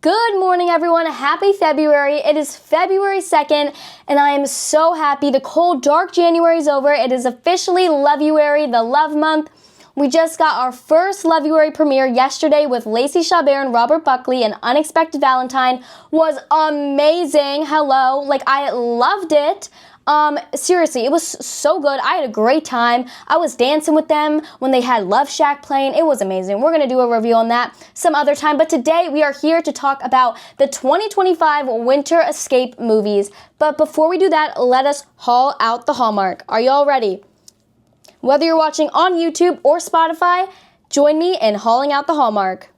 Good morning, everyone. Happy February. It is February 2nd, and I am so happy. The cold, dark January is over. It is officially Love-uary, the love month. We just got our first Love-uary premiere yesterday with Lacey Chabert and Robert Buckley. An Unexpected Valentine was amazing. Hello. I loved it. Seriously, it was so good. I had a great time. I was dancing with them when they had Love Shack playing. It was amazing. We're going to do a review on that some other time. But today we are here to talk about the 2025 Winter Escape movies. But before we do that, let us haul out the Hallmark. Are you all ready? Whether you're watching on YouTube or Spotify, join me in hauling out the Hallmark.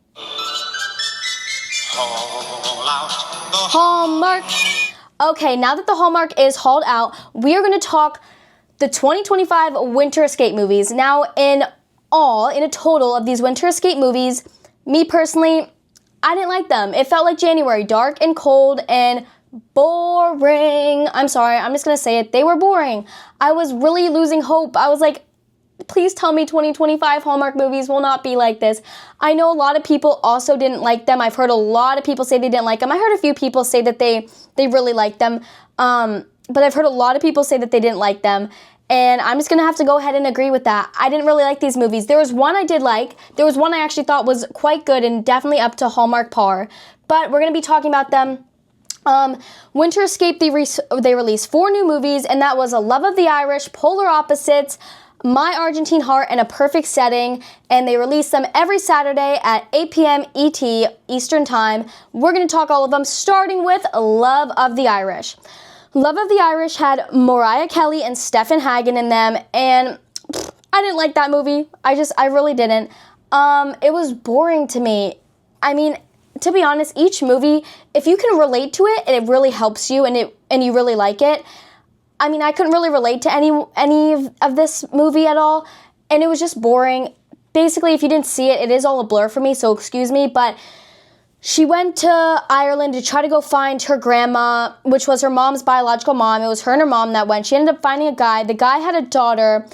Haul out the Hallmark. Okay, now that the Hallmark is hauled out, we are going to talk the 2025 Winter Escape movies. Now, in a total of these Winter Escape movies, me personally, I didn't like them. It felt like January, dark and cold and boring. I'm sorry, I'm just going to say it. They were boring. I was really losing hope. I was like, please tell me 2025 Hallmark movies will not be like this. I know a lot of people also didn't like them. I've heard a lot of people say they didn't like them. I heard a few people say that they really liked them. But I've heard a lot of people say that they didn't like them. And I'm just going to have to go ahead and agree with that. I didn't really like these movies. There was one I did like. There was one I actually thought was quite good and definitely up to Hallmark par. But we're going to be talking about them. Winter Escape, they released 4 new movies, and that was A Love of the Irish, Polar Opposites, My Argentine Heart, and A Perfect Setting, and they release them every Saturday at 8 p.m. ET, Eastern Time. We're going to talk all of them, starting with Love of the Irish. Love of the Irish had Mariah Kelly and Stephen Hagen in them, and I didn't like that movie. I really didn't. It was boring to me. I mean, to be honest, each movie, if you can relate to it, it really helps you, and you really like it. I mean, I couldn't really relate to any of this movie at all, and it was just boring. Basically, if you didn't see it, it is all a blur for me, so excuse me, but she went to Ireland to try to go find her grandma, which was her mom's biological mom. It was her and her mom that went. She ended up finding a guy. The guy had a daughter,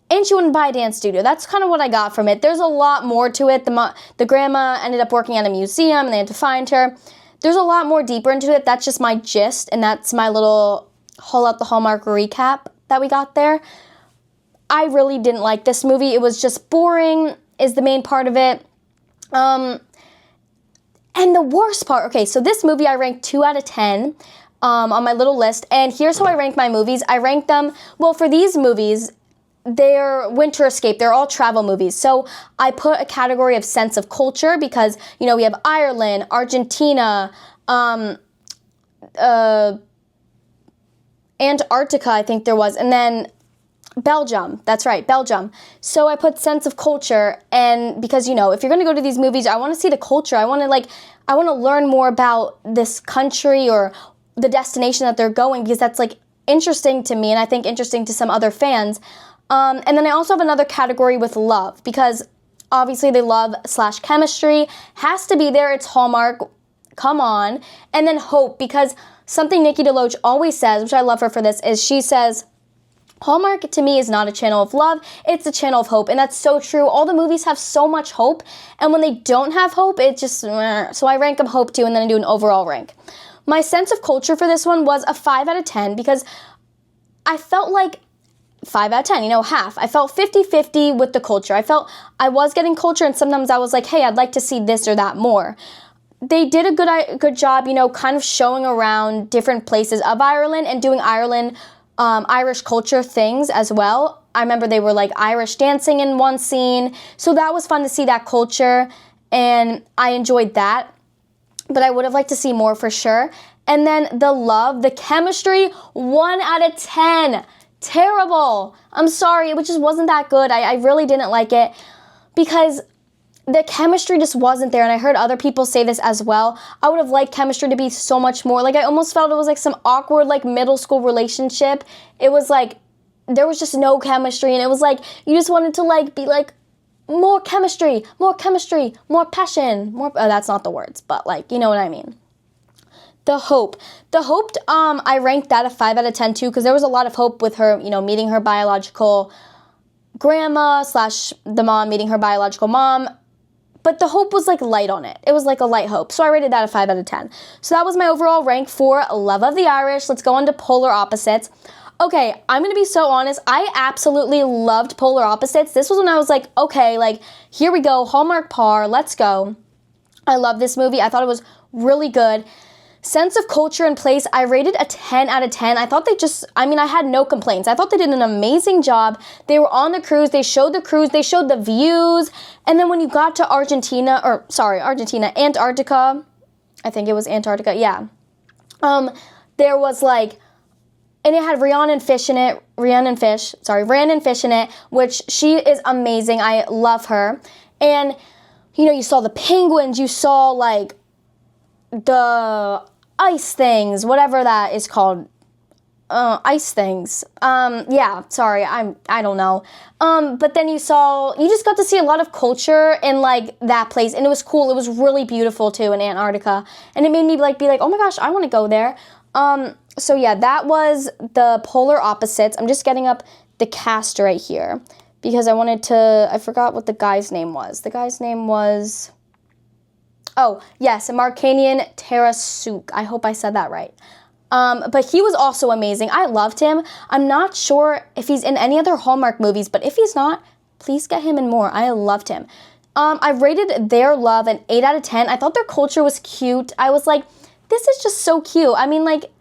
and she wouldn't buy a dance studio. That's kind of what I got from it. There's a lot more to it. The grandma ended up working at a museum, and they had to find her. There's a lot more deeper into it. That's just my gist, and that's my little haul out the Hallmark recap that we got there. I really didn't like this movie. It was just boring is the main part of it. And the worst part, okay, so this movie I ranked 2 out of 10 on my little list, and here's how I rank my movies. I rank them, well, for these movies, they're Winter Escape. They're all travel movies. So I put a category of sense of culture because, we have Ireland, Argentina, Antarctica, I think there was, and then Belgium. That's right, Belgium. So I put sense of culture, and because, if you're going to go to these movies, I want to see the culture. I want to learn more about this country or the destination that they're going, because that's, interesting to me, and I think interesting to some other fans. And then I also have another category with love, because obviously they love / chemistry. Has to be there. It's Hallmark. Come on. And then hope, because something Nikki DeLoach always says, which I love her for this, is she says, Hallmark to me is not a channel of love, it's a channel of hope. And that's so true. All the movies have so much hope, and when they don't have hope, it just, so I rank them hope too, and then I do an overall rank. My sense of culture for this one was a 5 out of 10, because I felt like 5 out of 10, half. I felt 50-50 with the culture. I felt I was getting culture, and sometimes I was like, hey, I'd like to see this or that more. They did a good job, kind of showing around different places of Ireland and doing Irish culture things as well. I remember they were Irish dancing in one scene. So that was fun to see that culture, and I enjoyed that. But I would have liked to see more for sure. And then the love, the chemistry, 1 out of 10. Terrible. I'm sorry, it just wasn't that good. I really didn't like it because the chemistry just wasn't there, and I heard other people say this as well. I would have liked chemistry to be so much more. I almost felt it was some awkward middle school relationship. It was there was just no chemistry, and it was you just wanted to be more chemistry, more passion, more. That's not the words, but you know what I mean. The hope, I ranked that a 5 out of 10 too, because there was a lot of hope with her, meeting her biological grandma / the mom meeting her biological mom. but the hope was like light on it. It was like a light hope. So I rated that a 5 out of 10. So that was my overall rank for Love of the Irish. Let's go on to Polar Opposites. Okay, I'm going to be so honest. I absolutely loved Polar Opposites. This was when I was like, okay, like, here we go. Hallmark par. Let's go. I love this movie. I thought it was really good. Sense of culture and place, I rated a 10 out of 10. I thought I had no complaints. I thought they did an amazing job. They were on the cruise. They showed the cruise. They showed the views. And then when you got to Antarctica. I think it was Antarctica. Yeah. There was like, and it had Rhiannon Fish in it, which she is amazing. I love her. And, you saw the penguins, you saw, like, the ice things, whatever that is called. Ice things. I don't know. But then you just got to see a lot of culture in, like, that place. And it was cool. It was really beautiful, too, in Antarctica. And it made me, like, be like, oh, my gosh, I want to go there. So yeah, that was the Polar Opposites. I'm just getting up the cast right here because I forgot what the guy's name was. The guy's name was, Markanian Tarasuk. I hope I said that right. But he was also amazing. I loved him. I'm not sure if he's in any other Hallmark movies, but if he's not, please get him in more. I loved him. I rated their love an 8 out of 10. I thought their culture was cute. I was like, this is just so cute. I mean, like,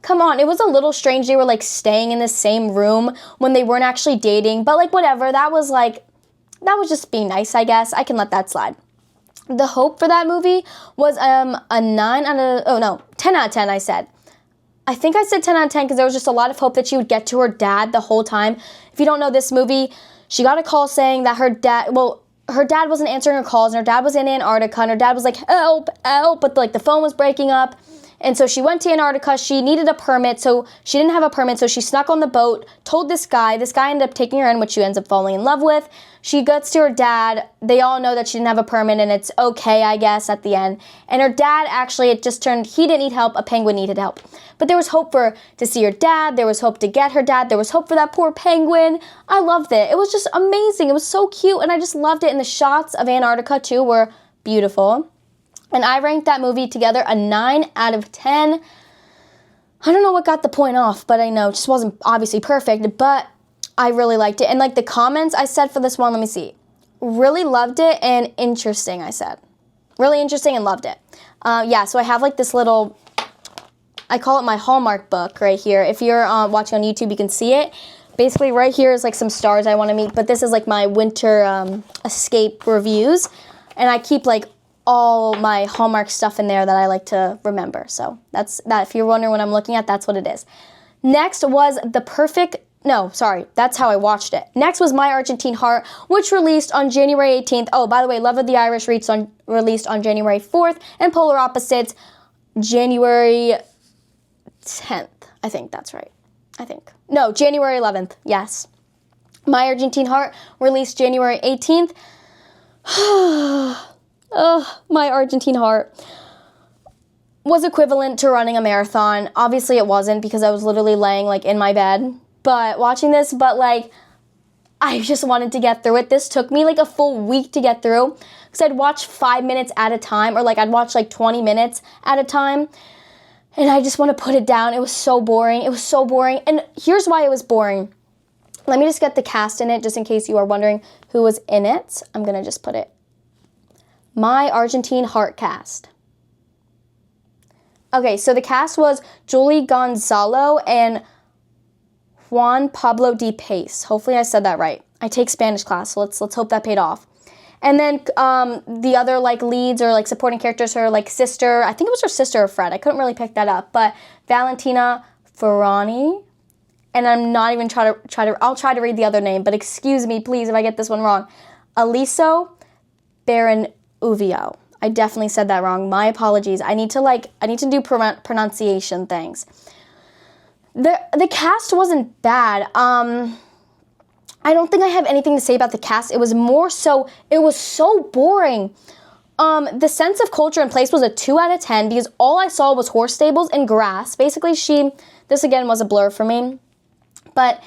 come on, it was a little strange they were, like, staying in the same room when they weren't actually dating, but, like, whatever, that was just being nice, I guess. I can let that slide. The hope for that movie was, a 10 out of 10, I said. I think I said 10 out of 10 because there was just a lot of hope that she would get to her dad the whole time. If you don't know this movie, she got a call saying that her dad wasn't answering her calls, and her dad was in Antarctica, and her dad was like, help, but, like, the phone was breaking up. And so she went to Antarctica. She needed a permit, so she didn't have a permit, so she snuck on the boat, told this guy. This guy ended up taking her in, which she ends up falling in love with. She gets to her dad. They all know that she didn't have a permit, and it's okay, I guess, at the end. And her dad, actually, he didn't need help. A penguin needed help. But there was hope to see her dad. There was hope to get her dad. There was hope for that poor penguin. I loved it. It was just amazing. It was so cute, and I just loved it. And the shots of Antarctica, too, were beautiful. And I ranked that movie together a 9 out of 10. I don't know what got the point off, but I know it just wasn't obviously perfect, but I really liked it. And, like, the comments I said for this one, let me see. Really loved it and interesting, I said. Really interesting and loved it. So I have, like, this little, I call it my Hallmark book right here. If you're watching on YouTube, you can see it. Basically, right here is, like, some stars I want to meet, but this is, like, my winter escape reviews. And I keep, like, all my Hallmark stuff in there that I like to remember. So that's that. If you're wondering what I'm looking at, that's what it is. Next was that's how I watched it. Next was My Argentine Heart, which released on January 18th. Oh, by the way, Love of the Irish released on January 4th, and Polar Opposites January 10th. I think that's right. January 11th. Yes. My Argentine Heart released January 18th. My Argentine Heart was equivalent to running a marathon. Obviously, it wasn't because I was literally laying, like, in my bed. But watching this, like, I just wanted to get through it. This took me, like, a full week to get through because I'd watch 5 minutes at a time, or, like, I'd watch, like, 20 minutes at a time. And I just want to put it down. It was so boring. And here's why it was boring. Let me just get the cast in it just in case you are wondering who was in it. I'm going to just put it. My Argentine Heart cast. Okay, so the cast was Julie Gonzalo and Juan Pablo Di Pace. Hopefully I said that right. I take Spanish class, so let's hope that paid off. And then the other, like, leads or, like, supporting characters, her, like, sister. I think it was her sister or Fred. I couldn't really pick that up. But Valentina Ferrani. And I'm not even I'll try to read the other name, but excuse me, please, if I get this one wrong. Aliso Baron Uvio. I definitely said that wrong. My apologies. I need to do pronunciation things. The cast wasn't bad. I don't think I have anything to say about the cast. It was so boring. The sense of culture and place was a 2 out of 10 because all I saw was horse stables and grass. Basically, this again was a blur for me. But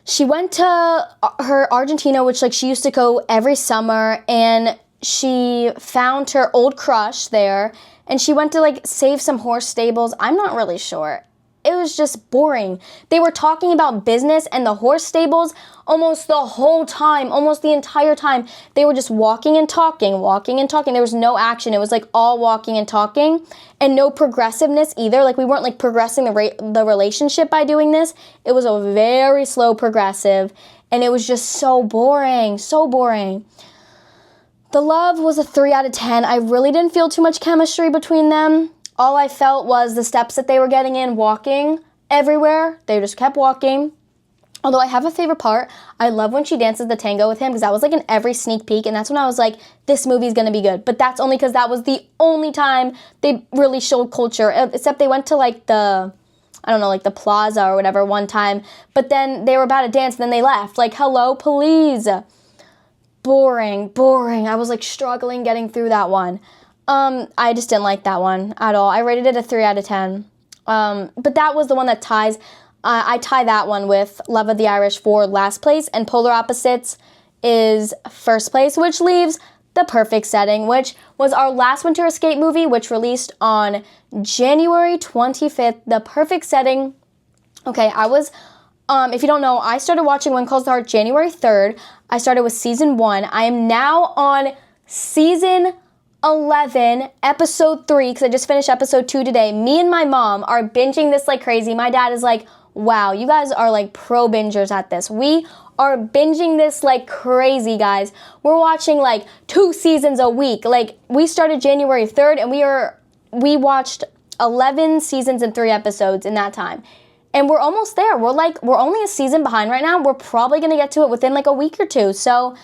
she went to her Argentina, which, like, she used to go every summer, and she found her old crush there, and she went to like save some horse stables. I'm not really sure. It was just boring. They were talking about business and the horse stables almost the whole time, almost the entire time. They were just walking and talking, walking and talking. There was no action. It was like all walking and talking, and no progressiveness either. Like we weren't like progressing the relationship by doing this. It was a very slow progressive, and it was just so boring, so boring. The love was a 3 out of 10. I really didn't feel too much chemistry between them. All I felt was the steps that they were getting in, walking everywhere. They just kept walking. Although I have a favorite part. I love when she dances the tango with him, because that was like in every sneak peek, and that's when I was like, this movie's gonna be good. But that's only because that was the only time they really showed culture, except they went to like the, I don't know, like the plaza or whatever one time, but then they were about to dance and then they left. Like, hello, please. Boring. I was like struggling getting through that one. I just didn't like that one at all. I rated it a 3 out of 10. But that was the one that ties. I tie that one with Love of the Irish for last place, and Polar Opposites is first place, which leaves The Perfect Setting, which was our last Winter Escape movie, which released on January 25th. The Perfect Setting. Okay, I was, if you don't know, I started watching When Calls the Heart January 3rd. I started with season 1. I am now on season 11, episode 3, because I just finished episode 2 today. Me and my mom are binging this like crazy. My dad is like, wow, you guys are like pro bingers at this. We are binging this like crazy, guys. We're watching like 2 seasons a week. Like, we started January 3rd, and we watched 11 seasons and 3 episodes in that time. And we're almost there. We're only a season behind right now. We're probably going to get to it within like a week or 2. So,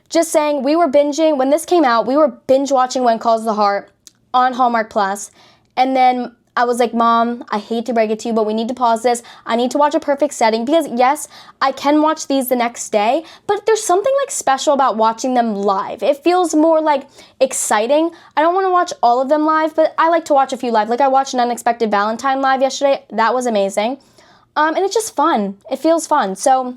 just saying, we were binging, when this came out, we were binge watching When Calls the Heart on Hallmark Plus. And then I was like, Mom, I hate to break it to you, but we need to pause this. I need to watch A Perfect Setting, because yes, I can watch these the next day, but there's something like special about watching them live. It feels more like exciting. I don't want to watch all of them live, but I like to watch a few live. Like, I watched An Unexpected Valentine live yesterday. That was amazing. And it's just fun. It feels fun. So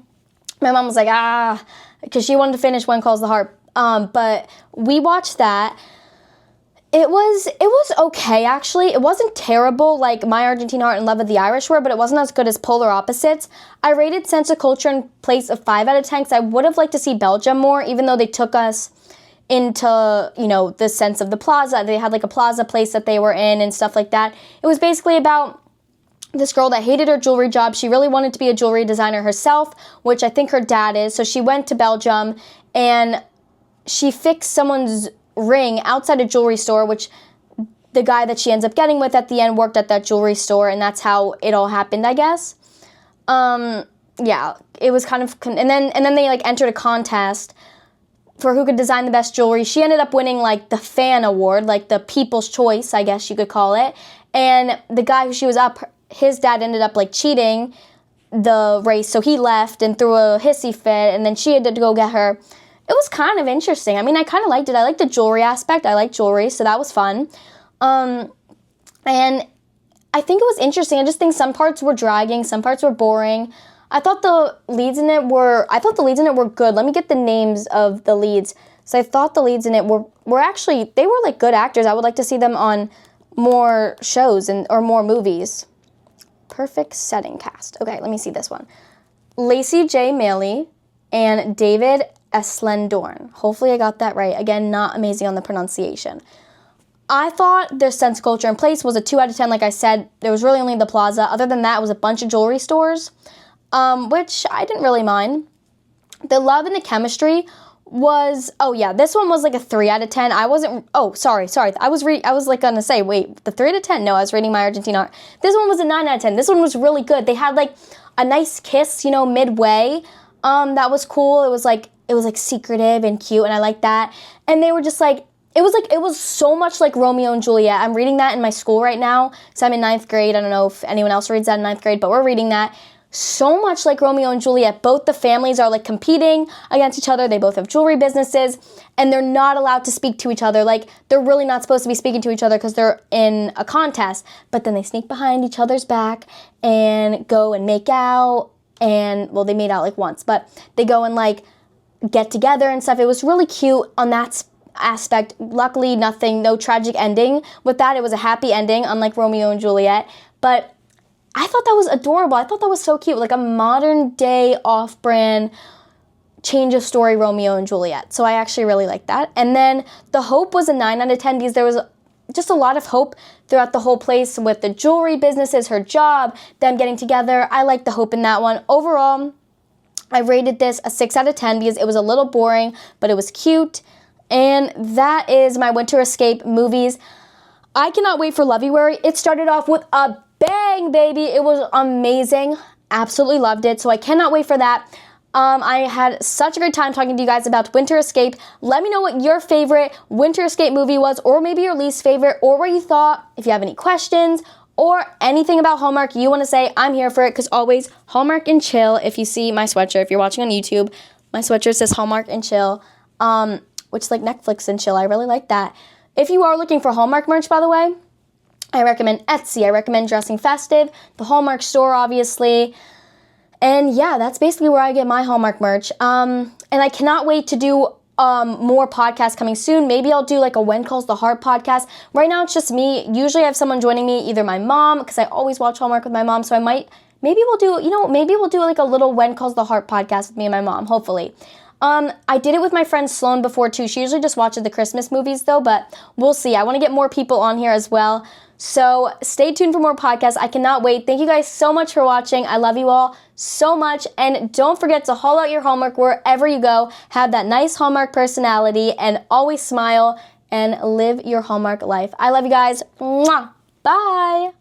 my mom was like, because she wanted to finish When Calls the Heart. But we watched that. It was okay, actually. It wasn't terrible like My Argentine Heart and Love of the Irish were, but it wasn't as good as Polar Opposites. I rated Sense of Culture in place of 5 out of 10, because I would have liked to see Belgium more, even though they took us into, you know, the sense of the plaza. They had like a plaza place that they were in and stuff like that. It was basically about this girl that hated her jewelry job. She really wanted to be a jewelry designer herself, which I think her dad is. So she went to Belgium and she fixed someone's ring outside a jewelry store, which the guy that she ends up getting with at the end worked at that jewelry store, and that's how it all happened, I guess. Yeah, it was kind of, and then they like entered a contest for who could design the best jewelry. She ended up winning like the fan award, like the people's choice, I guess you could call it. And the guy who she was up, his dad ended up like cheating the race, so he left and threw a hissy fit, and then she had to go get her. It was kind of interesting. I mean, I kind of liked it. I liked the jewelry aspect. I like jewelry, so that was fun. And I think it was interesting. I just think some parts were dragging, some parts were boring. I thought the leads in it were good. Let me get the names of the leads. So I thought the leads in it were actually, they were like good actors. I would like to see them on more shows or more movies. Perfect Setting cast. Okay, let me see this one. Lacey J. Maley and David Eslendorn. Hopefully I got that right. Again, not amazing on the pronunciation. I thought their sense, culture, and place was a 2 out of 10. Like I said, there was really only the plaza. Other than that, it was a bunch of jewelry stores, which I didn't really mind. The love and the chemistry was, this one was like a 3 out of 10. I wasn't, sorry. I was like gonna say, wait, the 3 out of 10? No, I was reading My Argentine Art. This one was a 9 out of 10. This one was really good. They had like a nice kiss, midway. That was cool. It was like secretive and cute, and I liked that. And they were just like, it was so much like Romeo and Juliet. I'm reading that in my school right now, so I'm in 9th grade. I don't know if anyone else reads that in 9th grade, but we're reading that. So much like Romeo and Juliet. Both the families are like competing against each other. They both have jewelry businesses, and they're not allowed to speak to each other. Like, they're really not supposed to be speaking to each other because they're in a contest. But then they sneak behind each other's back and go and make out. And, well, they made out like once, but they go and like get together and stuff. It was really cute on that aspect. Luckily, no tragic ending with that. It was a happy ending, unlike Romeo and Juliet. But I thought that was adorable. I thought that was so cute. Like a modern day off-brand change of story Romeo and Juliet. So I actually really liked that. And then The Hope was a 9 out of 10 because there was just a lot of hope throughout the whole place with the jewelry businesses, her job, them getting together. I liked the hope in that one. Overall, I rated this a 6 out of 10 because it was a little boring, but it was cute. And that is my winter escape movies. I cannot wait for Lovey-Worry. It started off with a bang, baby. It was amazing. Absolutely loved it. So I cannot wait for that. I had such a great time talking to you guys about Winter Escape. Let me know what your favorite Winter Escape movie was, or maybe your least favorite, or what you thought. If you have any questions or anything about Hallmark you want to say, I'm here for it, because always Hallmark and chill. If you see my sweatshirt, if you're watching on YouTube, my sweatshirt says Hallmark and chill, which is like Netflix and chill. I really like that. If you are looking for Hallmark merch, by the way, I recommend Etsy. I recommend Dressing Festive, the Hallmark store, obviously. And yeah, that's basically where I get my Hallmark merch. And I cannot wait to do more podcasts coming soon. Maybe I'll do like a When Calls the Heart podcast. Right now it's just me. Usually I have someone joining me, either my mom, because I always watch Hallmark with my mom. So maybe we'll do like a little When Calls the Heart podcast with me and my mom, hopefully. I did it with my friend Sloan before too. She usually just watches the Christmas movies though, but we'll see. I want to get more people on here as well. So stay tuned for more podcasts. I cannot wait. Thank you guys so much for watching. I love you all so much. And don't forget to haul out your Hallmark wherever you go. Have that nice Hallmark personality and always smile and live your Hallmark life. I love you guys. Mwah. Bye.